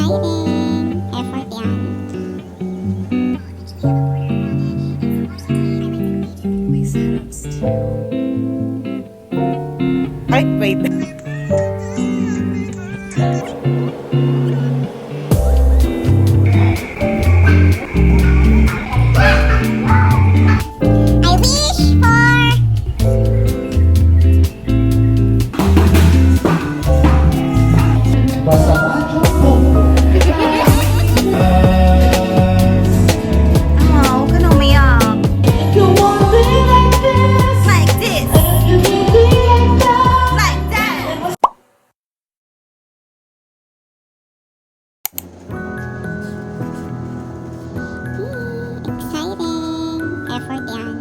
Exciting! Effort yan. Ay, wait. I wish for... Ah, huwag ka na umiyak. Like this. Like that. Exciting! Effort yan.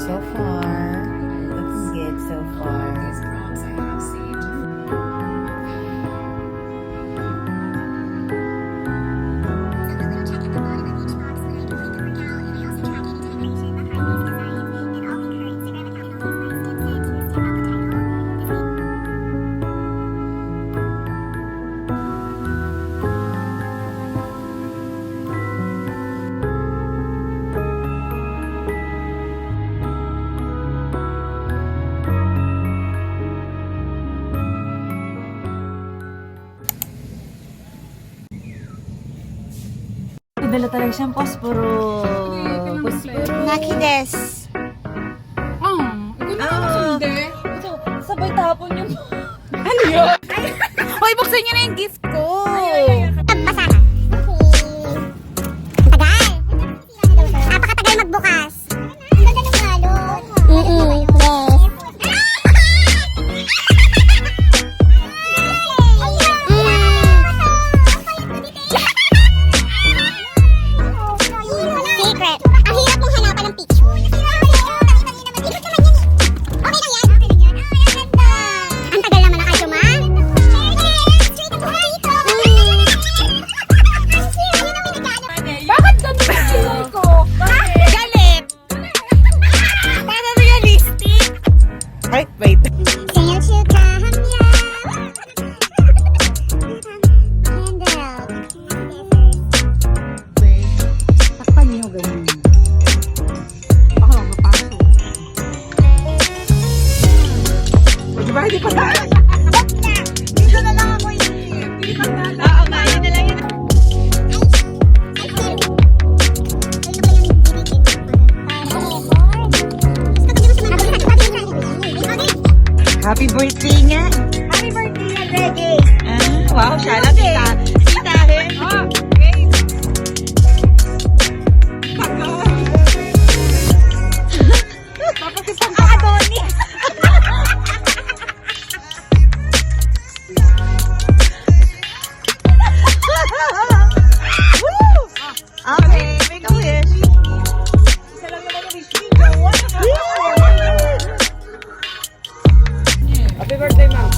So far, looking good so far. Dala talaga siyang posporo. Naki des. Ito, sabay tapon yun. Ano yun? Hoy, buksan niyo na yung gift ko. Basa ka. Tagal. Napakatagal magbukas. Ang ganda ng balot. Yes. Secret. Ang hirap mong hanapan ng picture. Okay lang yan. Ang tagal naman na kayo, ma. Bakit ganun yung kilay ko? Galit! Para realistic. Ay, wait. 생일 축하합니다. Takpan niyo ganun. Baka lang mapasok. Di ba hindi pa tayo? Dito na lang ako hindi pa na. Oo nga, yun na lang yun. Happy birthday nga. Happy birthday, Reggie! Wow, siya lang kita. Sitahin. Oh, great! Tapos isang Adonis! Okay, make a wish. Isa lang naman yung wish ko. Happy birthday, ma'am.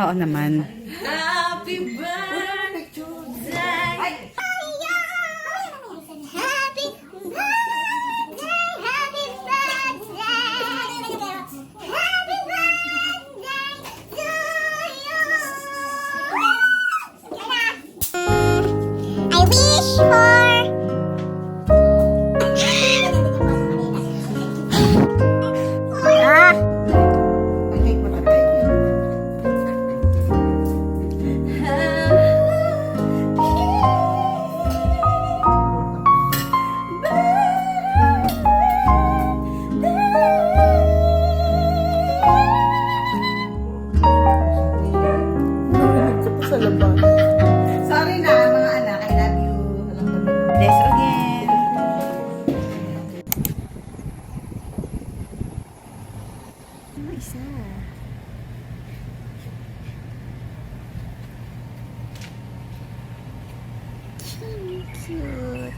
Oo naman. Happy birthday! Happy birthday! Happy birthday! I wish for Sorry na, mga anak. I love you. Bless again. Isa. Cute.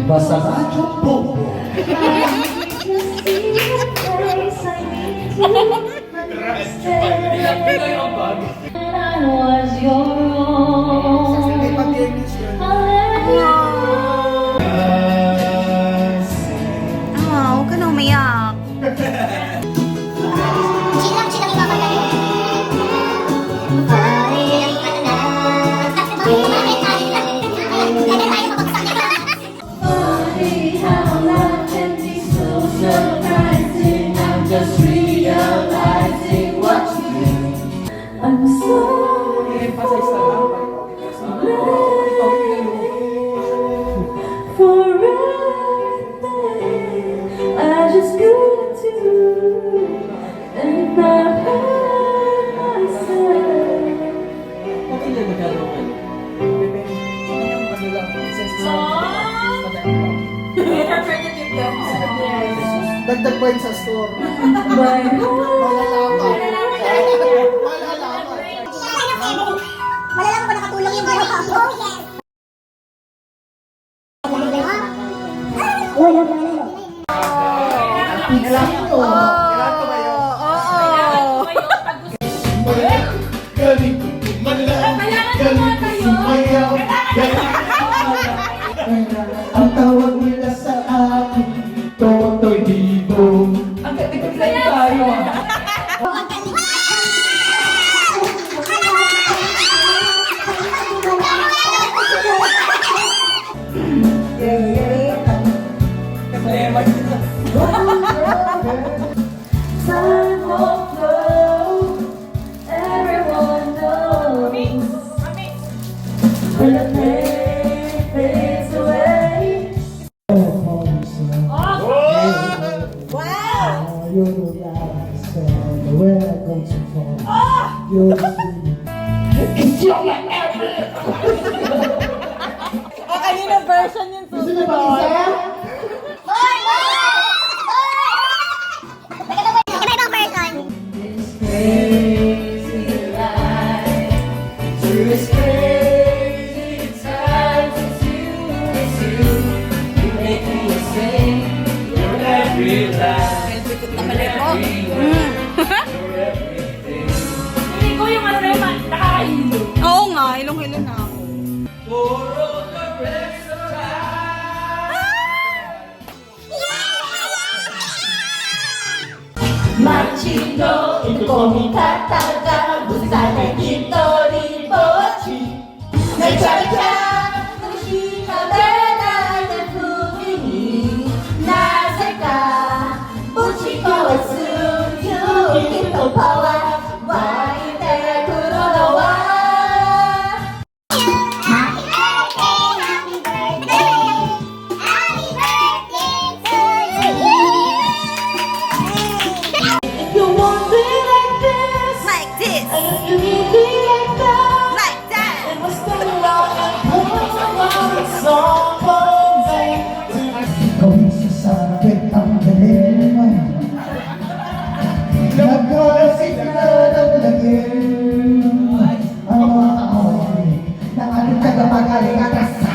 Basta Radyo Bobo. Ah, huwag ka na umiyak. Chilang Just realizing what you do. I'm sorry for everything I just couldn't do, and I hurt myself. Dagdag pa yun sa store. My heart Malalaman. Malalaman. Malalaman ko nakatulong yung buhay ko. Oh, yes. galing ko tumalang, galing ko sumayaw. Ang tawag nila sa akin, Totoy Dibo. Ang galing tayo. Ang galing. You're sweet. O, kanina version yung Gusto niyo ba isa? Iba-ibang version. Hindi ko yung ano na yun, nakakailo. Oo nga, ilong-ilo na ako. 마치도 인공이 갔다가 부산의 길거리 보지 날 찾아 도시가 배달된 분위기 나설까 묻히고 왔음 유익 도파와 와인대 불어넣어 Happy birthday, happy birthday to you. If you want me like this Like this, and if you need me like that like that. then we'll stand around and put on a song and dance Ikaw isasabit ang galing mo. Nagkasig na ng lagim ang mga kaaway ng ating tagapagaling at asa.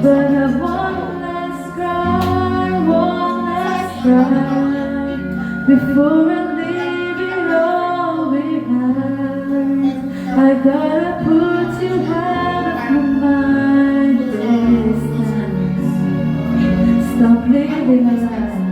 But I one last cry before I leave it all behind. I gotta put you out of my mind this time. Stop living a lie.